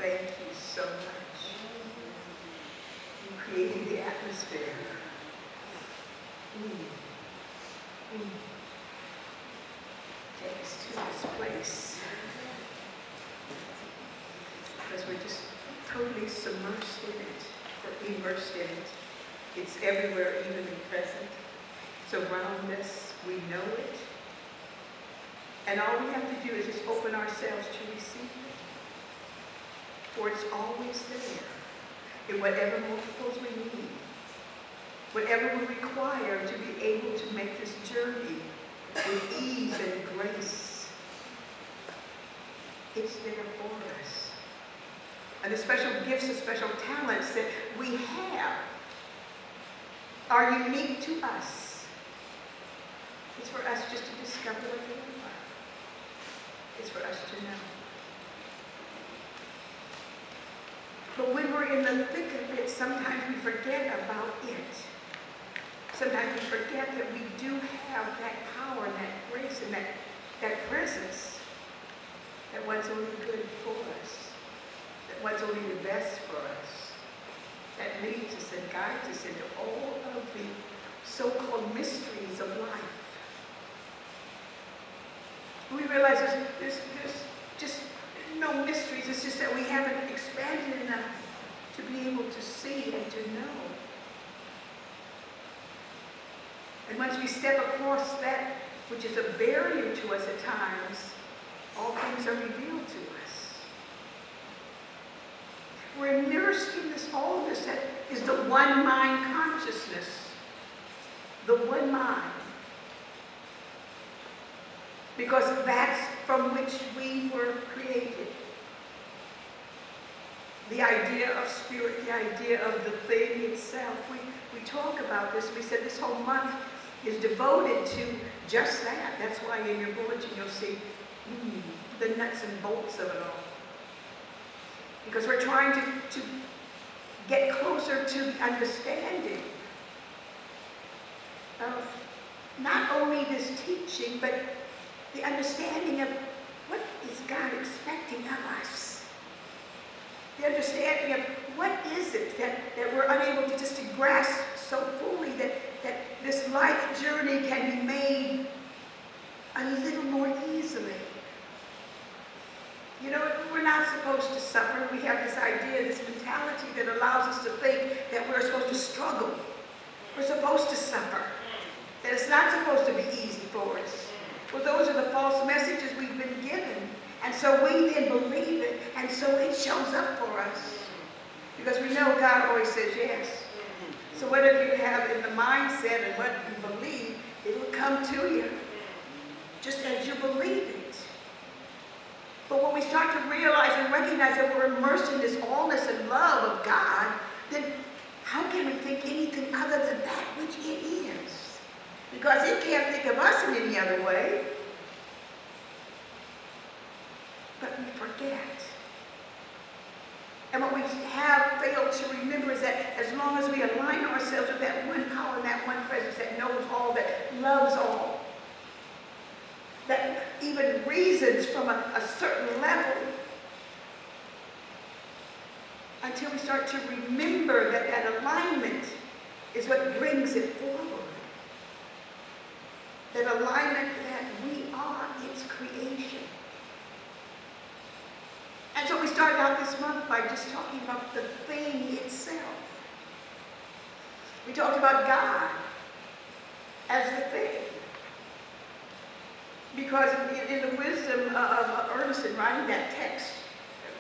thank you so much. You created the atmosphere. Take us to this place. Because we're just totally submersed in it, or immersed in it. It's everywhere, even in present. It's around us. We know it. And all we have to do is just open ourselves to receive it. For it's always there. In whatever multiples we need. Whatever we require to be able to make this journey with ease and grace. It's there for us. And the special gifts and special talents that we have are unique to us. It's for us just to discover what they are. It's for us to know. But when we're in the thick of it, sometimes we forget about it. Sometimes we forget that we do have that power, that grace, and that presence that wants only good for us, that wants only the best for us, that leads us and guides us into all of the so-called mysteries of life. We realize there's just no mysteries. It's just that we haven't expanded enough to be able to see and to know. And once we step across that, which is a barrier to us at times, all things are revealed to us. We're immersed in this, all of this that is the one mind consciousness. The one mind. Because that's from which we were created. The idea of spirit, the idea of the thing itself. We talk about this. We said this whole month is devoted to just that. That's why in your bulletin you'll see the nuts and bolts of it all. Because we're trying to get closer to the understanding of not only this teaching, but the understanding of what is God expecting of us. The understanding of what is it that we're unable to just to grasp so fully that this life journey can be made a little more easily. You know, we're not supposed to suffer. We have this idea, this mentality that allows us to think that we're supposed to struggle. We're supposed to suffer. That it's not supposed to be easy for us. Well, those are the false messages we've been given. And so we then believe it, and so it shows up for us. Because we know God always says yes. So whatever you have in the mindset and what you believe, it will come to you. Just as you believe it. But when we start to realize and recognize that we're immersed in this allness and love of God, then how can we think anything other than that which it is? Because it can't think of us in any other way. But we forget. And what we have failed to remember is that as long as we align ourselves with that one power and that one presence that knows all, that loves all, that even reasons from a certain level, until we start to remember that that alignment is what brings it forward. That alignment that we are its creation. And so we started out this month by just talking about the thing itself. We talked about God as the thing. Because in the wisdom of Ernest in writing that text,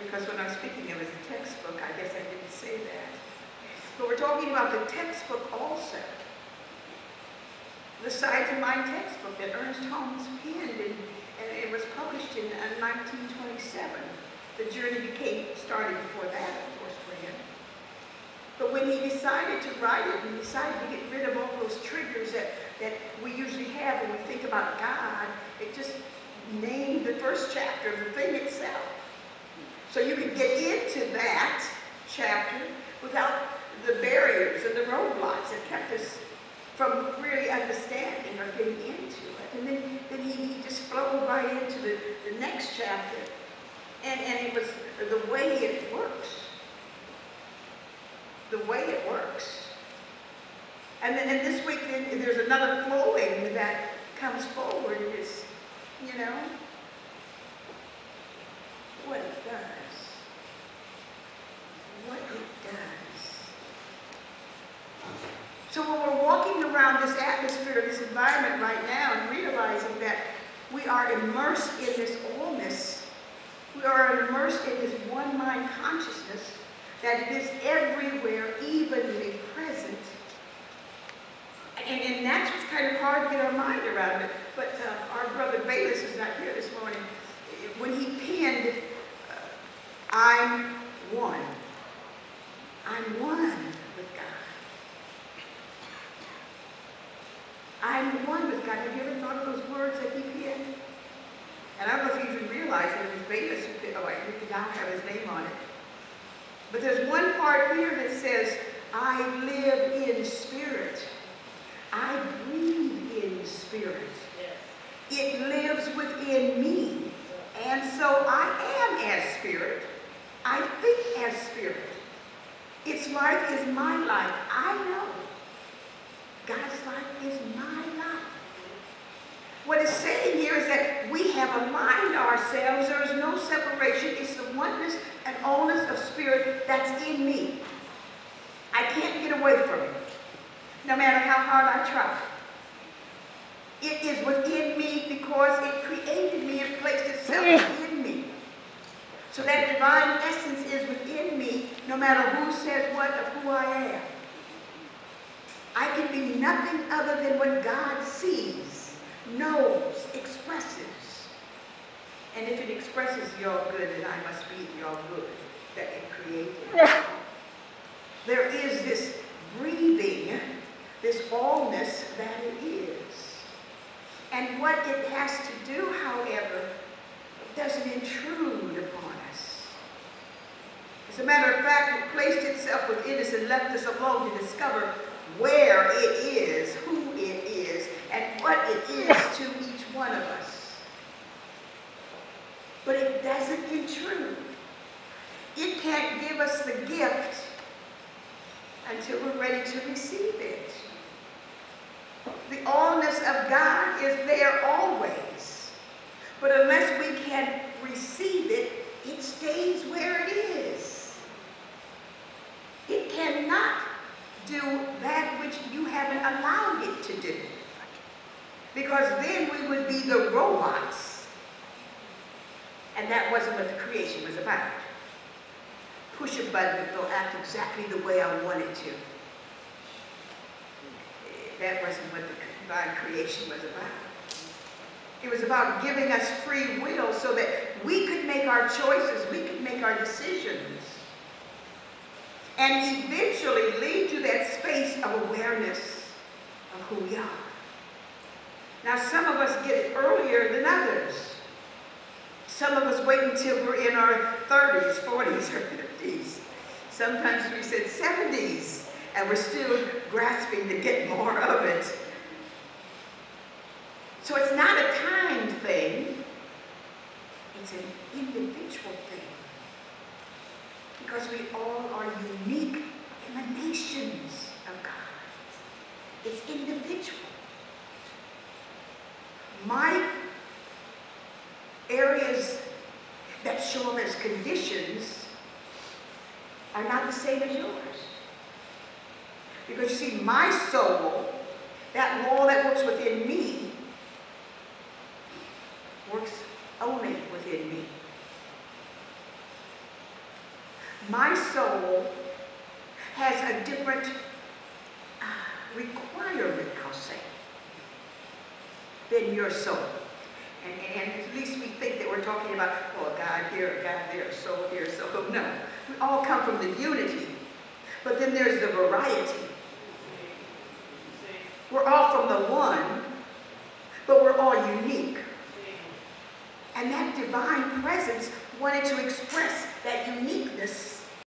because when I'm speaking of it as a textbook, I guess I didn't say that. But we're talking about the textbook also. The Science of Mind textbook that Ernest Holmes penned, and it was published in 1927. The journey started before that, of course, for him. But when he decided to write it, he decided to get rid of all those triggers that we usually have when we think about God. It just named the first chapter of the thing itself. So you could get into that chapter without the barriers and the roadblocks that kept us from really understanding or getting into it. And then he just flowed right into the next chapter. And it was the way it worked. And then and this week, then, there's another flowing that comes forward. It's, you know, what it does. What it does. So when we're walking around this atmosphere, this environment right now, and realizing that we are immersed in this allness, we are immersed in this one mind consciousness, that it is everywhere, evenly present. And that's what's kind of hard to get our mind around it. But our brother Bayless is not here this morning. When he penned, I'm one. I'm one with God. I'm one with God. Have you ever thought of those words that he penned? And I don't know if you even realize that it was Bayless who penned, we can now have his name on it. But there's one part here that says, I live in spirit. I breathe in spirit. Yes. It lives within me. And so I am as spirit. I think as spirit. Its life is my life. I know. God's life is my life. What it's saying here is that we have aligned ourselves. There is no separation. It's the oneness and allness of spirit that's in me. I can't get away from it, no matter how hard I try. It is within me because it created me and placed itself within me. So that divine essence is within me, no matter who says what of who I am. I can be nothing other than what God sees, knows, expresses. And if it expresses your good, then I must be your good that it created. There is this breathing, this allness that it is. And what it has to do, however, doesn't intrude upon us. As a matter of fact, it placed itself within us and left us alone to discover where it is, who it is, and what it is to each one of us. But it doesn't intrude. It can't give us the gift until we're ready to receive it. The allness of God is there always. But unless we can receive it, it stays where it is. It cannot do that which you haven't allowed it to do. Because then we would be the robots. And that wasn't what the creation was about. Push a button, it'll act exactly the way I want it to. That wasn't what the divine creation was about. It was about giving us free will so that we could make our choices, we could make our decisions, and eventually lead to that space of awareness of who we are. Now, some of us get it earlier than others. Some of us wait until we're in our 30s, 40s, or 50s. Sometimes we said 70s, and we're still grasping to get more of it. So it's not a timed thing, it's an individual thing. Because we all are unique emanations of God. It's individual. My areas that show up as conditions are not the same as yours. Because you see, my soul, that law that works within me, works only within me. My soul has a different requirement, I'll say, than your soul. And at least we think that we're talking about, oh, God here, God there, soul here, soul. No, we all come from the unity. But then there's the variety. We're all from the one, but we're all unique. And that divine presence wanted to express that uniqueness